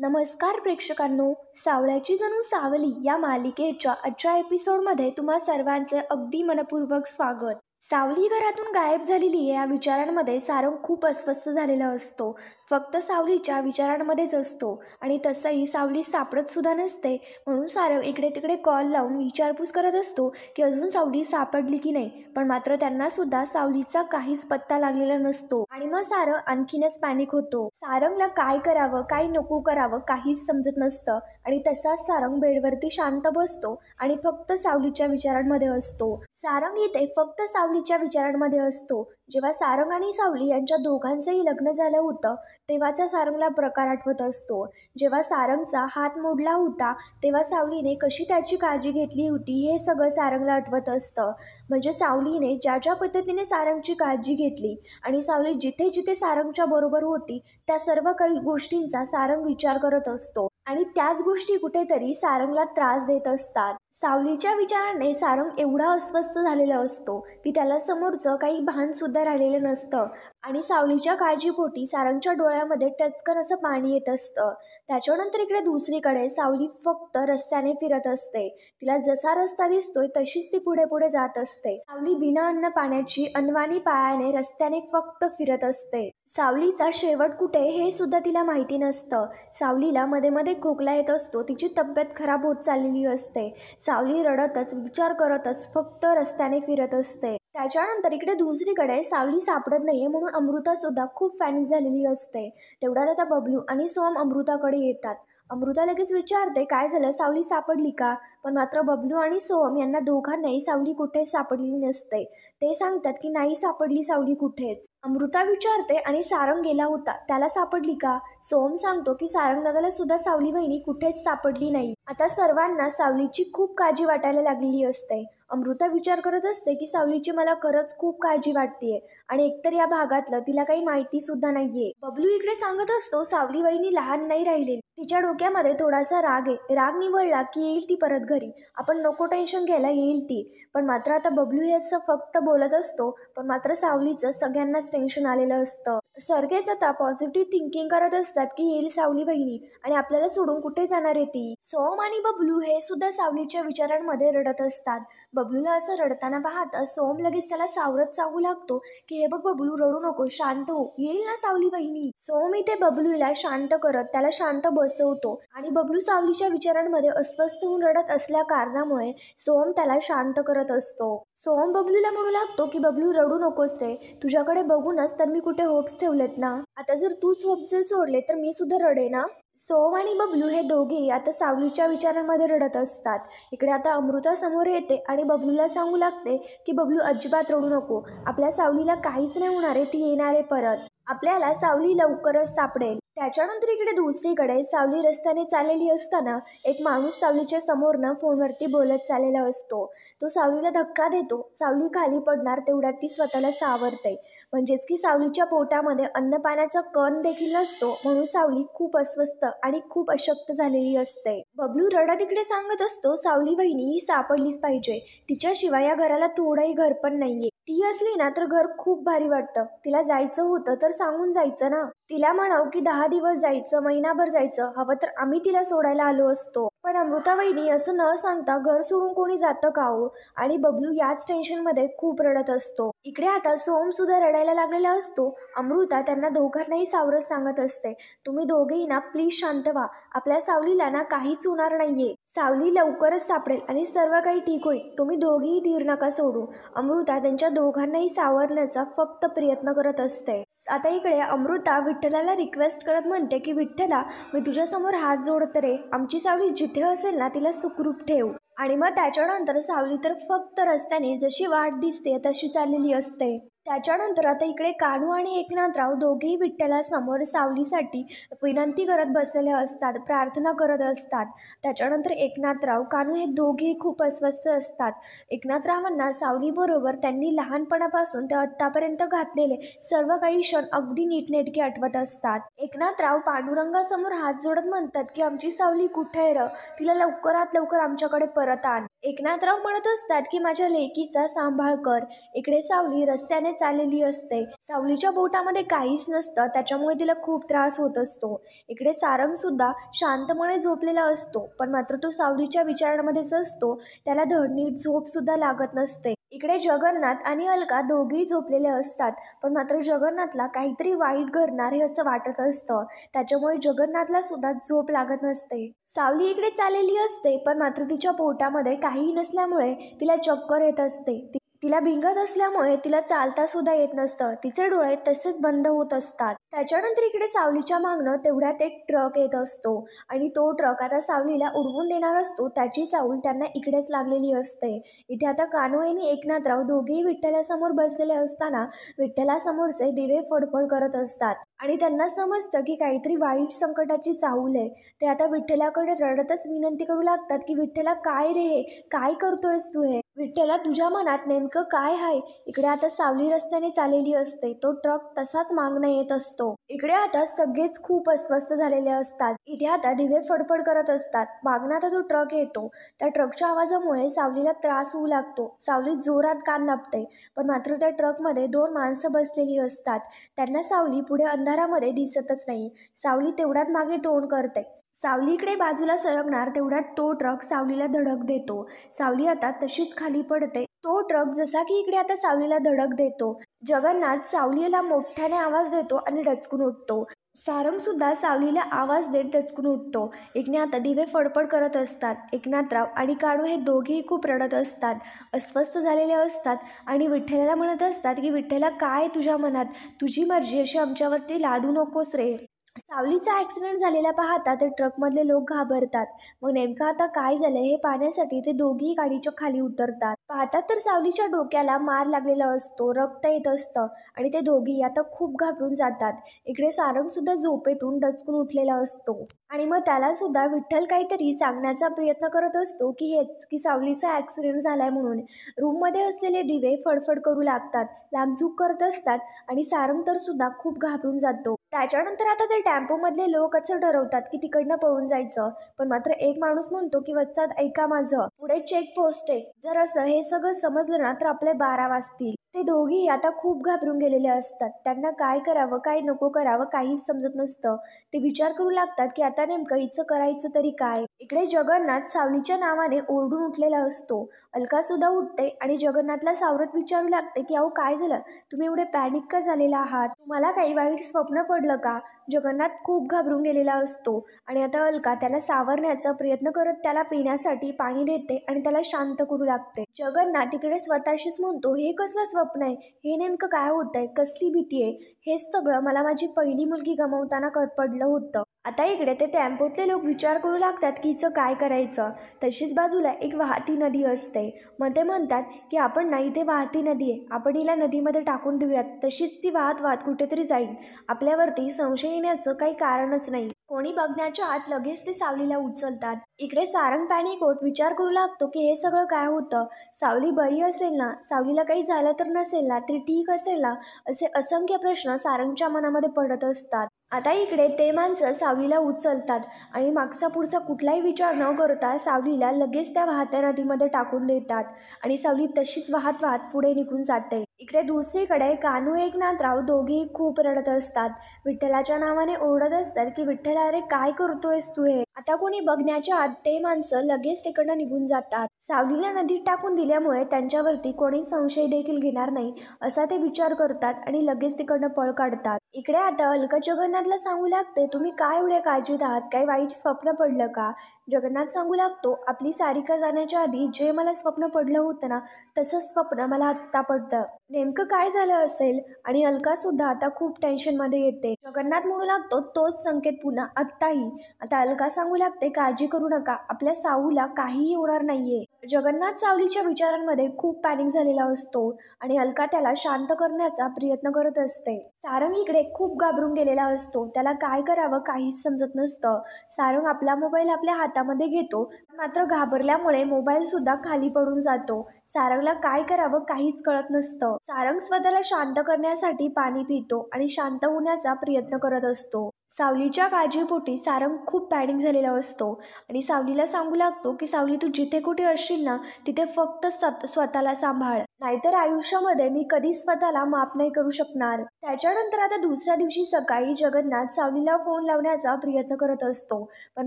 नमस्कार प्रेक्षकांनो, सावळ्याची जणू सावली या मालिकेच्या आजच्या एपिसोडमध्ये तुम्हा सर्वांचे अगदी मनपूर्वक स्वागत. सावली घरातून गायब झालेली या विचारांमध्ये सारंग खूप अस्वस्थ झालेला असतो. फक्त सावलीच्या विचारांमध्येच असतो आणि तसंही सावली सापडत सुद्धा नसते. म्हणून सारंग इकडे तिकडे कॉल लावून विचारपूस करत असतो की अजून सावली सापडली की नाही. पण मात्र त्यांना सुद्धा सावलीचा काहीच पत्ता लागलेला नसतो आणि मग सारंग आणखीनच पॅनिक होतो. सारंगला काय करावं काय नको करावं काहीच समजत नसतं आणि तसाच सारंग बेडवरती शांत बसतो आणि फक्त सावलीच्या विचारांमध्ये असतो. सारंग इथे फक्त सावलीच्या विचारांमध्ये असतो. जेव्हा सारंग आणि सावली यांच्या दोघांचंही लग्न झालं होतं तेव्हाचा सारंगला प्रकार आठवत असतो. जेव्हा सारंगचा हात मोडला होता तेव्हा सावलीने कशी त्याची काळजी घेतली होती हे सगळं सारंगला आठवत असतं. म्हणजे सावलीने ज्या ज्या पद्धतीने सारंगची काळजी घेतली आणि सावली जिथे जिथे सारंगच्या बरोबर होती त्या सर्व काही गोष्टींचा सारंग विचार करत असतो आणि त्याच गोष्टी कुठेतरी सारंगला त्रास देत असतात. सावलीच्या विचाराने सारंग एवढा अस्वस्थ झालेला असतो की त्याला समोरचं काही भान सुद्धा राहिलेलं नसतं आणि सावलीच्या काळजीपोटी सारंगच्या डोळ्यामध्ये टचकन असं पाणी येत असतं. त्याच्यानंतर इकडे दुसरीकडे सावली फक्त रस्त्याने फिरत असते. तिला जसा रस्ता दिसतोय तशीच ती पुढे पुढे जात असते. सावली बिना अन्न पाण्याची अनवाणी पायाने रस्त्याने फक्त फिरत असते. सावलीचा शेवट कुठे हे सुद्धा तिला माहिती नसतं. सावलीला मध्ये मध्ये खोकला येत असतो. तिची तब्येत खराब होत चाललेली असते. सावली रडतच विचार करतच फक्त रस्त्याने फिरत असते. त्याच्यानंतर इकडे दुसरीकडे सावली सापडत नाहीये म्हणून अमृता सुद्धा खूप पॅनिक झालेली असते. तेवढ्यात आता बबलू आणि सोम अमृताकडे येतात. अमृता लगेच विचारते काय झालं, सावली सापडली का? पण मात्र बबलू आणि सोम यांना दोघांनाही सावली कुठेच सापडलेली नसते. ते सांगतात की नाही सापडली सावली कुठेच. अमृता विचारते आणि सारंग गेला होता त्याला सापडली का? सोम सांगतो की सारंग दादाला सुद्धा सावली बहिणी कुठेच सापडली नाही. आता सर्वांना सावलीची खूप काळजी वाटायला लागलेली असते. अमृता विचार करत असते की सावलीची मला खरंच खूप काळजी वाटतेय आणि एकतर या भागातलं तिला काही माहिती सुद्धा नाहीये. बबलू इकडे सांगत असतो सावली बहिणी लहान नाही राहिलेली. तिच्या डोक्यामध्ये थोडासा राग आहे. राग निवळला की येईल ती परत घरी. आपण नको टेन्शन घ्यायला, येईल ती. पण मात्र आता बबलू हे असं फक्त बोलत असतो पण मात्र सावलीचं सगळ्यांनाच टेन्शन आलेलं असतं. सगळेच आता पॉझिटिव्ह थिंकिंग करत असतात की येईल सावली बहिणी आणि आपल्याला सोडून कुठे जाणार आहे ती. सोम आणि बबलू हे सुद्धा सावलीच्या विचारांमध्ये रडत असतात. बबलूला असं रडताना पाहता सोम लगेच त्याला सावरत सांगू लागतो की हे बघ बबलू, रडू नको, शांत हो, येईल ना सावली बहिणी. सोम इथे बबलूला शांत करत त्याला शांत बसवतो आणि बबलू सावलीच्या विचारांमध्ये अस्वस्थ होऊन रडत असल्या कारणामुळे सोम त्याला शांत करत असतो. सोम बबलूला म्हणू लागतो की बबलू रडू नकोस रे, तुझ्याकडे बघूनच तर मी कुठे होप्स ठेवलेत ना. आता जर तूच होप्स जर सोडले तर मी सुद्धा रडे ना. सोम आणि बबलू हे दोघेही आता सावलीच्या विचारांमध्ये रडत असतात. इकडे आता अमृता समोर येते आणि बबलूला सांगू लागते की बबलू अजिबात रडू नको, आपल्या सावलीला काहीच नाही होणार आहे, ती येणार आहे परत. आपल्याला सावली लवकरच सापडेल. त्याच्यानंतर इकडे दुसरीकडे सावली रस्त्याने चाललेली असताना एक माणूस सावलीच्या समोरनं फोनवरती बोलत चाललेला असतो. तो सावलीला धक्का देतो. सावली खाली पडणार तेवढ्यात ती स्वतःला सावरते. म्हणजेच की सावलीच्या पोटामध्ये अन्न पाण्याचा कण देखील नसतो म्हणून सावली खूप अस्वस्थ आणि खूप अशक्त झालेली असते. बबलू रडत इकडे सांगत असतो सावली बहिणी ही सापडलीच पाहिजे, तिच्याशिवाय या घराला थोडंही घर पण नाहीये. ती असली ना तर घर खूप भारी वाटतं. तिला जायचं होतं तर सांगून जायचं ना. तिला म्हणाव की 10 दिवस जायचं, महिनाभर जायचं, हवं तर आम्ही तिला सोडायला आलो असतो. पण अमृता वहिनी असं न सांगता घर सोडून कोणी जातं का हो? आणि बबलू याच टेन्शनमध्ये खूप रडत असतो. इकडे आता सोम सुद्धा रडायला लागलेला असतो. अमृता त्यांना दोघांनाही सावरत सांगत असते तुम्ही दोघेही ना प्लीज शांत व्हा, आपल्या सावलीला ना काहीच होणार नाहीये, सावली लवकरच सापडेल आणि सर्व काही ठीक होईल, तुम्ही दोघेही धीर नका सोडू. अमृता त्यांच्या दोघांनाही सावरण्याचा फक्त प्रयत्न करत असते. आता इकडे अमृता विठ्ठलाला रिक्वेस्ट करत म्हणते की विठ्ठला, मी तुझ्यासमोर हात जोडते रे, आमची सावली जिथे असेल ना तिला सुखरूप ठेव. आणि मग त्याच्यानंतर सावली तर फक्त रस्त्याने जशी वाट दिसते तशी चाललेली असते. त्याच्यानंतर आता इकडे कान्हू आणि एकनाथराव दोघेही विठ्ठलासमोर सावलीसाठी विनंती करत बसलेले असतात, प्रार्थना करत असतात. त्याच्यानंतर एकनाथराव कान्हू हे दोघेही खूप अस्वस्थ असतात. एकनाथरावांना सावलीबरोबर त्यांनी लहानपणापासून ते आत्तापर्यंत घातलेले सर्व काही क्षण अगदी नीटनेटके आठवत असतात. एकनाथराव पांडुरंगासमोर हात जोडत म्हणतात की आमची सावली कुठे आहे र, तिला लवकरात लवकर आमच्याकडे परत आण. एकनाथराव म्हणत असतात की माझ्या लेकीचा सांभाळ कर. इकडे सावली रस्त्याने चाललेली असते. सावलीच्या बोटामध्ये काहीच नसतं, त्याच्यामुळे तिला खूप त्रास होत असतो. इकडे सारंग सुद्धा शांतपणे झोपलेला असतो, पण मात्र तो सावलीच्या विचारांमध्येच असतो. त्याला धड नीट झोप सुद्धा लागत नसते. इकडे जगन्नाथ आणि अलका दोघेही झोपलेले असतात, पण मात्र जगन्नाथला काहीतरी वाईट घडणार हे असं वाटत असतं. त्याच्यामुळे जगन्नाथला सुद्धा झोप लागत नसते. सावली इकडे चाललेली असते, पण मात्र तिच्या पोटामध्ये काहीही नसल्यामुळे तिला चक्कर येत असते. तिला भिंगत असल्यामुळे तिला चालता सुद्धा येत नसतं. तिचे डोळे तसेच बंद होत असतात. त्याच्यानंतर इकडे सावलीच्या मागणं तेवढ्यात एक ट्रक येत असतो आणि तो ट्रक आता सावलीला उडवून देणार असतो. त्याची चाहूल त्यांना इकडेच लागलेली असते. इथे आता कान्हो आणि एकनाथराव दोघेही विठ्ठलासमोर बसलेले असताना विठ्ठलासमोरचे दिवे फडफड करत असतात आणि त्यांना समजतं की काहीतरी वाईट संकटाची चाहूल आहे. ते आता विठ्ठलाकडे रडतच विनंती करू लागतात की विठ्ठला काय रे हे, काय करतोयस तू हे? विठ्ठला तुझ्या मनात नेमकं काय आहे? इकडे आता सावली रस्त्याने चाललेली असते. तो ट्रक तसाच मागणं येत असतो. इकडे आता सगळेच खूप अस्वस्थ झालेले असतात. इथे आता दिवे फडफड करत असतात. मागणं आता तो ट्रक येतो. त्या ट्रकच्या आवाजामुळे सावलीला त्रास होऊ लागतो. सावली जोरात कान दाबते, पण मात्र त्या ट्रकमध्ये 2 माणसं बसलेली असतात. त्यांना सावली पुढे अंधारामध्ये दिसतच नाही. सावली तेवढ्यात मागे तोंड करते. सावली इकडे बाजूला सरकणार तेवढ्यात तो ट्रक सावलीला धडक देतो. सावली आता तशीच खाली पडते. तो ट्रक जसा की इकडे आता सावलीला धडक देतो. जगन्नाथ सावलीला मोठ्याने आवाज देतो आणि डचकून उठतो. सारंग सुद्धा सावलीला आवाज देत डचकून उठतो. इकडे आता दिवे फडफड करत असतात. एकनाथराव आणि कान्हो हे दोघेही खूप रडत असतात, अस्वस्थ झालेले असतात आणि विठ्ठलाला म्हणत असतात की विठ्ठला काय तुझ्या मनात, तुझी मर्जी अशी आमच्यावरती लादू नकोस रे. सावलीचा ॲक्सिडेंट झालेला पाहता ते ट्रकमधले लोक घाबरतात. मग नेमकं आता काय झालं हे पाहण्यासाठी ते दोघेही गाडीच्या खाली उतरतात. पाहतात तर सावलीच्या डोक्याला मार लागलेला असतो, रक्त येत असतं आणि ते दोघेही आता खूप घाबरून जातात. इकडे सारंग सुद्धा झोपेतून डचकून उठलेला असतो आणि मग त्याला सुद्धा विठ्ठल काहीतरी सांगण्याचा प्रयत्न करत असतो की हेच की सावलीचा ॲक्सिडेंट झालाय म्हणून. रूममध्ये असलेले दिवे फडफड करू लागतात, लागझूक करत असतात आणि सारंग तर सुद्धा खूप घाबरून जातो. त्याच्यानंतर आता ते टेम्पोमधले लोक असं ठरवतात की तिकडनं पळून जायचं, पण मात्र एक माणूस म्हणतो की वत्सात ऐका माझं, पुढे चेक पोस्ट आहे, जर असं हे सगळं समजलं ना तर आपले 12 वाजतील. ते दोघेही आता खूप घाबरून गेलेले असतात. त्यांना काय करावं काय नको करावं काहीच समजत नसतं. ते विचार करू लागतात की आता नेमकं हिचं करायचं तरी काय. इकडे जगन्नाथ सावलीच्या नावाने ओरडून उठलेला असतो. अलका सुद्धा उठते आणि जगन्नाथला सावरत विचारू लागते की अहो काय झालं, तुम्ही एवढे पॅनिक का झालेला आहात, तुम्हाला काही वाईट स्वप्न पडलं का? जगन्नाथ खूप घाबरून गेलेला असतो आणि आता अलका त्याला सावरण्याचा प्रयत्न करत त्याला पिण्यासाठी पाणी देते आणि त्याला शांत करू लागते. जगन्नाथ तिकडे स्वतःशीच म्हणतो हे कसलं स्वप्न आहे, हे नेमकं काय होतंय, कसली भीती आहे, हेच सगळं मला माझी पहिली मुलगी गमावताना पडलं होतं. आता इकडे ते टेम्पोतले लोक विचार करू लागतात की हिचं काय करायचं. तशीच बाजूला एक वाहती नदी असते. मग ते म्हणतात की आपण ना इथे वाहती नदी आहे, आपण हिला नदीमध्ये टाकून देऊयात, तशीच ती वाहत वाहत कुठेतरी जाईल. आपल्यावरती संशय येण्याचं काही कारणच नाही. कोणी बघण्याच्या आत लगेच ते सावलीला उचलतात. इकडे सारंग पॅनिक होत विचार करू लागतो की हे सगळं काय होतं, सावली बरी असेल ना, सावलीला काही झालं तर नसेल ना, ती ठीक असेल ना, असे असंख्य प्रश्न सारंगच्या मनामध्ये पडत असतात. आता इकडे ते माणसं सावलीला उचलतात आणि मागचा पुढचा कुठलाही विचार न करता सावलीला लगेच त्या वाहत्या नदीमध्ये टाकून देतात आणि सावली तशीच वाहत वाहत पुढे निघून जाते. इकडे दुसरीकडे कान्हो एकनाथराव दोघेही खूप रडत असतात. विठ्ठलाच्या नावाने ओरडत असतात की विठ्ठला अरे काय करतोयस तू हे. आता कोणी बघण्याच्या आत ते माणसं लगेच तिकडनं निघून जातात. सावलीला नदीत टाकून दिल्यामुळे त्यांच्यावरती कोणी संशय देखील घेणार नाही असा ते विचार करतात आणि लगेच तिकडनं पळ काढतात. इकडे आता अलका जगन्नाथला सांगू लागते तुम्ही काय एवढ्या काळजीत आहात, काही वाईट स्वप्न पडलं का? जगन्नाथ सांगू लागतो आपली सारिका जाण्याच्या आधी जे मला स्वप्न पडलं होतं ना, तसंच स्वप्न मला आत्ता पडतं. नेमकं काय झालं असेल? आणि अलका सुद्धा आता खूप टेन्शनमध्ये येते. जगन्नाथ म्हणू लागतो तोच संकेत पुन्हा आत्ताही. आता अलका सांगू लागते काळजी करू नका, आपल्या साऊला काहीही होणार नाहीये. जगन्नाथ सावलीच्या विचारांमध्ये खूप पॅनिक झालेला असतो आणि अलका त्याला शांत करण्याचा प्रयत्न करत असते. सारंग इकडे खूप घाबरून गेलेला असतो. त्याला काय करावं काहीच समजत नसतं. सारंग आपला मोबाईल आपल्या हातामध्ये घेतो, मात्र घाबरल्यामुळे मोबाईल सुद्धा खाली पडून जातो. सारंगला काय करावं काहीच कळत नसतं. सारंग स्वतःला शांत करण्यासाठी पाणी पितो आणि शांत होण्याचा प्रयत्न करत असतो. सावलीच्या काळजीपोटी सारंग खूप पॅनिक झालेला असतो आणि सावलीला सांगू लागतो की सावली, तू जिथे कुठे असशील ना, तिथे फक्त स्वतःला सांभाळ, नाहीतर आयुष्यामध्ये मी कधीच स्वतःला माफ नाही करू शकणार. त्याच्यानंतर आता दुसऱ्या दिवशी सकाळी जगन्नाथ सावलीला फोन लावण्याचा प्रयत्न करत असतो, पण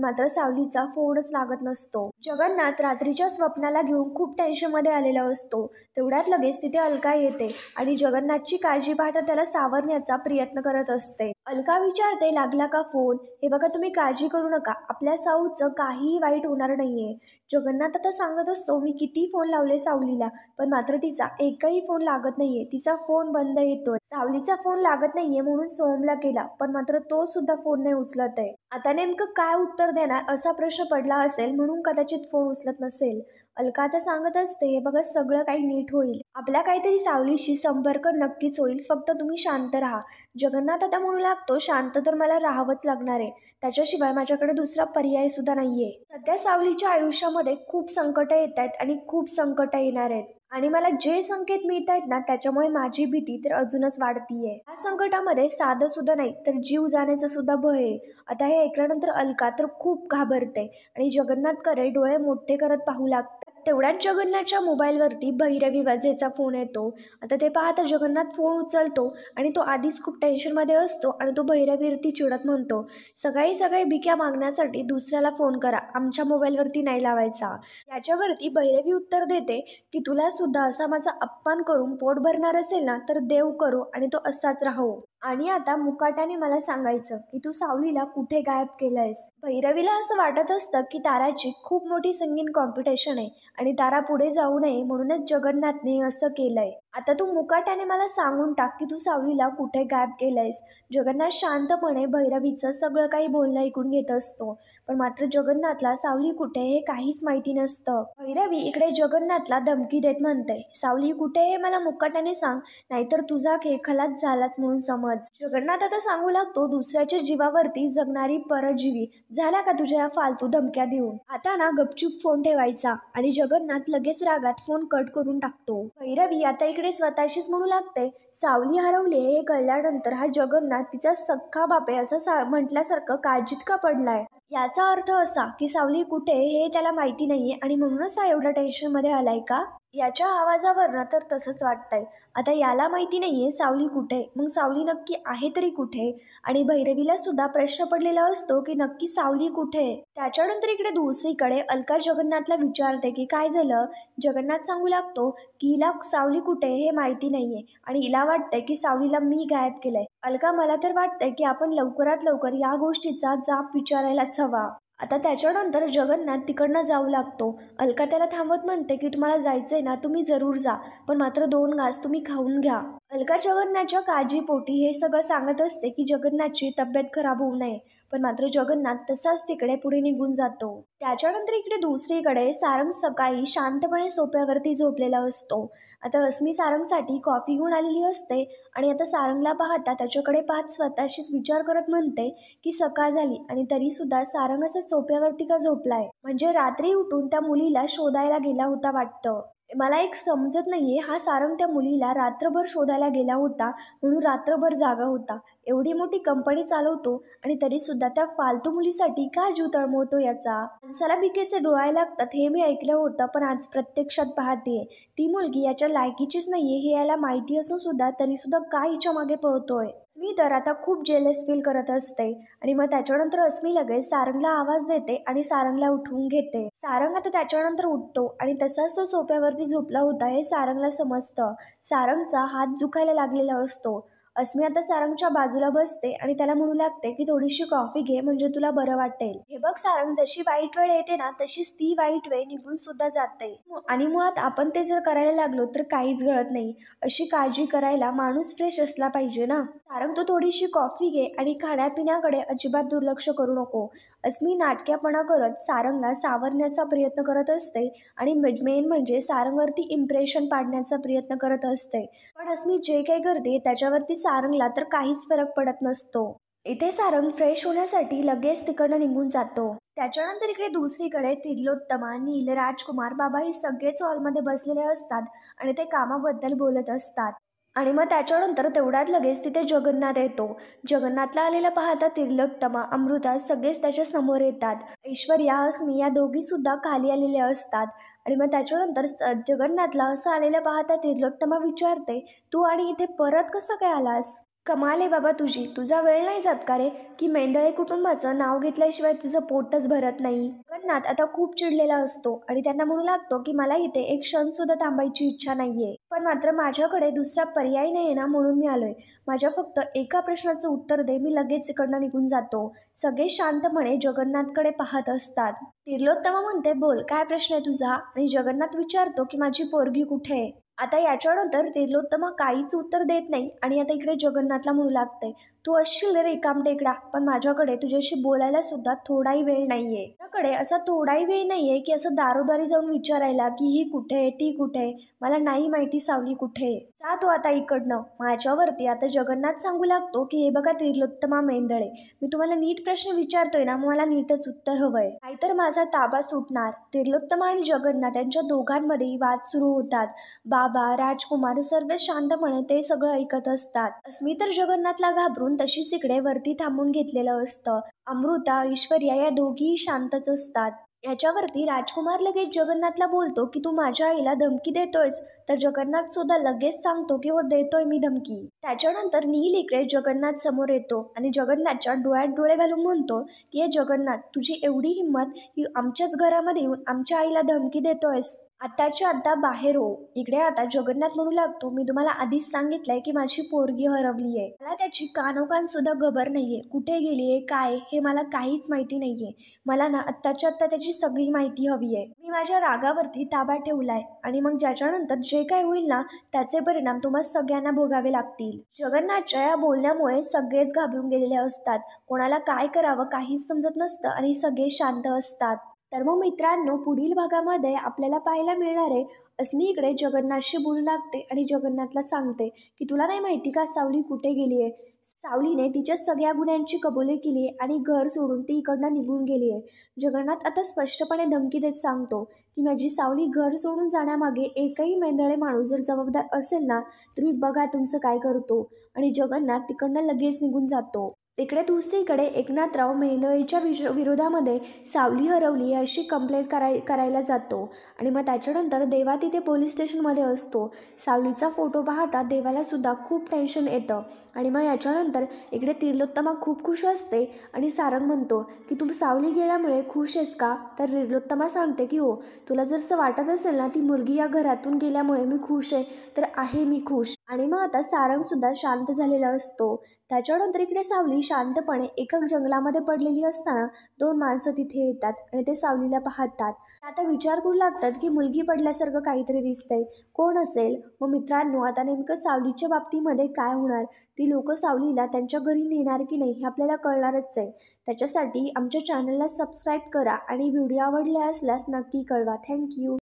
मात्र सावलीचा फोनच लागत नसतो. जगन्नाथ रात्रीच्या स्वप्नाला घेऊन खूप टेन्शनमध्ये आलेला असतो. तेवढ्यात लगेच तिथे अलका येते आणि जगन्नाथची काळजी पाहता त्याला सावरण्याचा प्रयत्न करत असते. अलका विचारते, लागला का फोन? हे बघा, तुम्ही काळजी करू नका, आपल्या साऊचं काहीही वाईट होणार नाहीये. जगन्नाथ आता सांगत असतो, मी किती फोन लावले सावलीला, पण मात्र तिचा एकही फोन लागत नाहीये. तिचा फोन बंद येतोय. सावलीचा फोन लागत नाहीये म्हणून सोहमला केला, पण मात्र तो सुद्धा फोन नाही उचलत आहे. आता नेमकं काय उत्तर देणार असा प्रश्न पडला असेल, म्हणून कदाचित फोन उचलत नसेल. अलका आता सांगत असते, हे बघा, सगळं काही नीट होईल, आपला काहीतरी सावलीशी संपर्क नक्कीच होईल, फक्त तुम्ही शांत राहा. जगन्नाथ आता म्हणू लागतो, शांत तर मला राहावंच लागणार आहे, त्याच्याशिवाय माझ्याकडे दुसरा पर्याय सुद्धा नाहीये. सध्या सावलीच्या आयुष्यामध्ये खूप संकट येत आहेत आणि खूप संकट येणार आहेत, आणि मला जे संकेत मिळत आहेत ना, त्याच्यामुळे माझी भीती तर अजूनच वाढतीये. या संकटामध्ये साधं सुद्धा नाही तर जीव जाण्याचा सुद्धा भय आहे. आता हे ऐकल्यानंतर अलका तर खूप घाबरते आणि जगन्नाथकडे डोळे मोठे करत पाहू लागते. तेवढ्यात जगन्नाथच्या मोबाईलवरती भैरवी वाजेचा फोन येतो. आता ते पाहता जगन्नाथ फोन उचलतो आणि तो आधीच खूप टेन्शनमध्ये असतो आणि तो भैरवीवरती चिडत म्हणतो, सकाळी सकाळी भिक्या मागण्यासाठी दुसऱ्याला फोन करा, आमच्या मोबाईलवरती नाही लावायचा. याच्यावरती भैरवी उत्तर देते की तुला सुद्धा असा माझा अपमान करून पोट भरणार असेल ना, तर देव करो आणि तो असाच राहो. आणि आता मुकाट्याने मला सांगायचं की तू सावलीला कुठे गायब केलंयस. भैरवीला असं वाटत असतं की ताराची खूप मोठी संगीत कॉम्पिटिशन आहे आणि तारा पुढे जाऊ नये म्हणूनच जगन्नाथने असं केलंय. आता तू मुकाट्याने मला सांगून टाक की तू सावलीला कुठे गायब केलंयस. जगन्नाथ शांतपणे भैरवीचं सगळं काही बोलणं ऐकून घेत असतो, पण मात्र जगन्नाथला सावली कुठे हे काहीच माहिती नसतं. भैरवी इकडे जगन्नाथला धमकी देत म्हणते, सावली कुठे हे मला मुकाट्याने सांग, नाहीतर तुझा खेळ खलास झालाच म्हणून समज. जगन्नाथ आता सांगू लागतो, दुसऱ्याच्या जीवावरती जगणारी परजीवी, झाला का तुझ्या या फालतू धमक्या देऊन? आता ना गपचूप फोन ठेवायचा. आणि जगन्नाथ लगेच रागात फोन कट करून टाकतो. भैरवी आता इकडे स्वतःशीच म्हणू लागते, सावली हरवली हे कळल्यानंतर हा जगन्नाथ तिचा सख्खा बाप आहे असं म्हटल्यासारखं काळजीत का पडलाय. याचा अर्थ असा की सावली कुठे हे त्याला माहिती नाहीये आणि म्हणूनच हा एवढा टेन्शन मध्ये आलाय का? याच्या आवाजावरनं तर तसंच वाटतंय. आता याला माहिती नाहीये सावली कुठे, मग सावली नक्की आहे तरी कुठे? आणि भैरवीला सुद्धा प्रश्न पडलेला असतो की नक्की सावली कुठे. त्याच्यानंतर इकडे दुसरीकडे अलका जगन्नाथला विचारते की काय झालं. जगन्नाथ सांगू लागतो की हिला सावली कुठे हे माहिती नाहीये आणि हिला वाटतंय की सावलीला मी गायब केलंय. अलका, मला तर वाटतंय की आपण लवकरात लवकर या गोष्टीचा जाब विचारायलाच हवा. आता त्याच्यानंतर जगन्नाथ तिकडनं जाऊ लागतो. अलका त्याला थांबवत म्हणते की तुम्हाला जायचंय ना, तुम्ही जरूर जा, पण मात्र 2 घास तुम्ही खाऊन घ्या. अलका जगन्नाथच्या काळजीपोटी हे सगळं सांगत असते की जगन्नाथची तब्येत खराब होऊ नये, पण मात्र जगन्नाथ तसाच तिकडे पुढे निघून जातो. त्याच्यानंतर इकडे दुसरीकडे सारंग सकाळी शांतपणे सोफ्यावरती झोपलेला असतो. आता अस्मी सारंगसाठी कॉफी घेऊन आलेली असते आणि आता सारंगला पाहता त्याच्याकडे पाहत स्वतःशीच विचार करत म्हणते की सकाळ झाली आणि तरी सुद्धा सारंग असं सोफ्यावरती का झोपलाय. म्हणजे रात्री उठून त्या मुलीला शोधायला गेला होता वाटतं. मला एक समजत नाहीये, हा सारंग त्या मुलीला रात्रभर शोधायला गेला होता म्हणून रात्रभर जागा होता. एवढी मोठी कंपनी चालवतो आणि तरी सुद्धा त्या फालतू मुलीसाठी का जीव तळमळतो याचा. माणसाला भिकेचे डोळे लागतात हे मी ऐकलं होतं, पण आज प्रत्यक्षात पाहतेय ती मुलगी याच्या लायकीचीच नाहीये हे याला माहिती असून सुद्धा तरी सुद्धा का हिच्या मागे पळतोय. मी तर आता खूप जेलस फील करत असते. आणि मग त्याच्यानंतर अस्मी लगेच सारंगला आवाज देते आणि सारंगला उठवून घेते. सारंग आता त्याच्यानंतर उठतो आणि तसाच तो सोफ्यावरती झोपला होता हे सारंगला समजतं. सारंगचा हात दुखायला लागलेला असतो. अस्मी आता सारंगच्या बाजूला बसते आणि त्याला म्हणू लागते की थोडीशी कॉफी घे म्हणजे तुला बरं वाटेल. हे बघ सारंग, जशी वाईट वेळ येते ना तशीच ती वाईट वेळ निघून सुद्धा जाते आणि मुळात आपण ते जर करायला लागलो तर काहीच घडत नाही. अशी काळजी करायला माणूस फ्रेश असला पाहिजे ना. सारंग, तू थोडीशी कॉफी घे आणि खाण्यापिण्याकडे अजिबात दुर्लक्ष करू नको. अस्मी नाटक्यापणा करत सारंगला सावरण्याचा प्रयत्न करत असते आणि मेन म्हणजे सारंगवरती इम्प्रेशन पाडण्याचा प्रयत्न करत असते. पण अस्मी जे काही करते त्याच्यावरती सारंगला तर काहीच फरक पडत नसतो. इथे सारंग फ्रेश होण्यासाठी लगेच तिकडनं निघून जातो. त्याच्यानंतर इकडे दुसरीकडे तिलोत्तमा, नील, राजकुमार, बाबा हे सगळेच हॉलमध्ये बसलेले असतात आणि ते कामाबद्दल बोलत असतात. आणि मग त्याच्यानंतर तेवढ्यात लगेच तिथे जगन्नाथ येतो. जगन्नाथला आलेला पाहता तिलोत्तमा, अमृता सगळेच त्याच्या समोर येतात. ऐश्वर्या, अस्मी या दोघी सुद्धा खाली आलेल्या असतात. आणि मग त्याच्यानंतर जगन्नाथला असं आलेलं पाहता तिलोत्तमा विचारते, तू आणि इथे परत कसं काय आलास? कमाल आहे बाबा तुझी. तुझा वेळ नाही जात का रे, की मेंदळे कुटुंबाचं नाव घेतल्याशिवाय तुझं पोटच भरत नाही? जगन्नाथ आता खूप चिडलेला असतो आणि त्यांना म्हणू लागतो की मला इथे एक क्षण सुद्धा थांबायची इच्छा नाहीये, पण मात्र माझ्याकडे दुसरा पर्याय नाही ना, म्हणून मी आलोय. माझ्या फक्त एका प्रश्नाचं उत्तर दे, मी लगेच इकडनं निघून जातो. सगळे शांतपणे जगन्नाथकडे पाहत असतात. तिलोत्तमा म्हणते, बोल काय प्रश्न आहे तुझा? आणि जगन्नाथ विचारतो की माझी पोरगी कुठे आहे? आता याच्यानंतर तिलोत्तमा काहीच उत्तर देत नाही आणि आता इकडे जगन्नाथला म्हणू लागते, तू असशील रे रिकाम टेकडा, पण माझ्याकडे तुझ्याशी बोलायला सुद्धा थोडाही वेळ नाहीये. माझ्याकडे असा थोडाही वेळ नाहीये की असं दारोदारी जाऊन विचारायला की ही कुठे ती कुठे. मला नाही माहिती सावली कुठे. जा तू आता इकडनं माझ्यावरती. आता जगन्नाथ सांगू लागतो की हे बघा तिलोत्तमा मेंदळे, मी तुम्हाला नीट प्रश्न विचारतोय ना, मला नीटच उत्तर हवंय, नाहीतर माझा ताबा सुटणार. तिलोत्तमा आणि जगन्नाथ यांच्या दोघांमध्येही वाद सुरू होतात. बाबा, राजकुमार सर्व शांतपणे ते सगळं ऐकत असतात. अस्मी तर जगन्नाथला घाबरून तशीच इकडे वरती थांबून घेतलेलं असतं. अमृता, ऐश्वर्या या दोघीही शांतच असतात. याच्यावरती राजकुमार लगेच जगन्नाथला बोलतो की तू माझ्या आईला धमकी देतोयस? तर जगन्नाथ सुद्धा लगेच सांगतो की हो देतोय मी धमकी. त्याच्यानंतर नील इकडे जगन्नाथ समोर येतो आणि जगन्नाथच्या डोळ्यात डोळे घालून म्हणतो की हे जगन्नाथ, तुझी एवढी हिंमत की आमच्याच घरामध्ये येऊन आमच्या आईला धमकी देतोयस? आताच्या आता बाहेर हो. इकडे आता जगन्नाथ म्हणू लागतो, मी तुम्हाला आधीच सांगितलंय की माझी पोरगी हरवली आहे. मला त्याची कानोकान सुद्धा खबर नाहीये, कुठे गेलीये काय हे मला काहीच माहिती नाहीये. मला ना आत्ताच्या आत्ता त्याची सगळी माहिती हवी आहे. मी माझ्या रागावरती ताबा ठेवलाय आणि मग ज्याच्यानंतर जे काय होईल ना, त्याचे परिणाम तुम्हा सगळ्यांना भोगावे लागतील. जगन्नाथच्या या बोलण्यामुळे सगळेच घाबरून गेलेले असतात. कोणाला काय करावं काहीच समजत नसतं आणि सगळे शांत असतात. तर मग मित्रांनो, पुढील भागामध्ये आपल्याला पाहायला मिळणार आहे, अस्मी इकडे जगन्नाथशी बोलू लागते आणि जगन्नाथला सांगते की तुला नाही माहिती का सावली कुठे गेली आहे? सावलीने तिच्या सगळ्या गुन्ह्यांची कबुली केली आहे आणि घर सोडून ती इकडनं निघून गेली आहे. जगन्नाथ आता स्पष्टपणे धमकी देत सांगतो की माझी सावली घर सोडून जाण्यामागे एकही मेंदळे माणूस जर जबाबदार असेल ना, तर मी बघा तुमचं काय करतो. आणि जगन्नाथ तिकडनं लगेच निघून जातो. इकडे दुसरीकडे एकनाथराव मेंदळेच्या विरोधामध्ये सावली हरवली अशी कंप्लेंट करायला जातो. आणि मग त्याच्यानंतर देवा तिथे पोलीस स्टेशनमध्ये असतो. सावलीचा फोटो पाहता देवाला सुद्धा खूप टेन्शन येतं. आणि मग याच्यानंतर इकडे तिलोत्तमा खूप खुश असते आणि सारंग म्हणतो की तू सावली गेल्यामुळे खुश आहेस का? तर तिलोत्तमा सांगते की हो, तुला जर असं वाटत असेल ना ती मुलगी या घरातून गेल्यामुळे मी खुश आहे, तर आहे मी खुश. आणि मग आता सारंग सुद्धा शांत झालेला असतो. त्याच्यानंतर इकडे सावली शांतपणे एका जंगलामध्ये पडलेली असताना दोन माणसं तिथे येतात आणि ते सावलीला पाहतात. आता विचार करू लागतात की मुलगी पडल्यासारखं काहीतरी दिसतंय, कोण असेल? मग मित्रांनो, आता नेमकं सावलीच्या बाबतीमध्ये काय होणार? ती लोक सावलीला त्यांच्या घरी नेणार की नाही हे आपल्याला कळणारच आहे. त्याच्यासाठी आमच्या चॅनलला सबस्क्राईब करा आणि व्हिडिओ आवडले असल्यास नक्की कळवा. थँक्यू.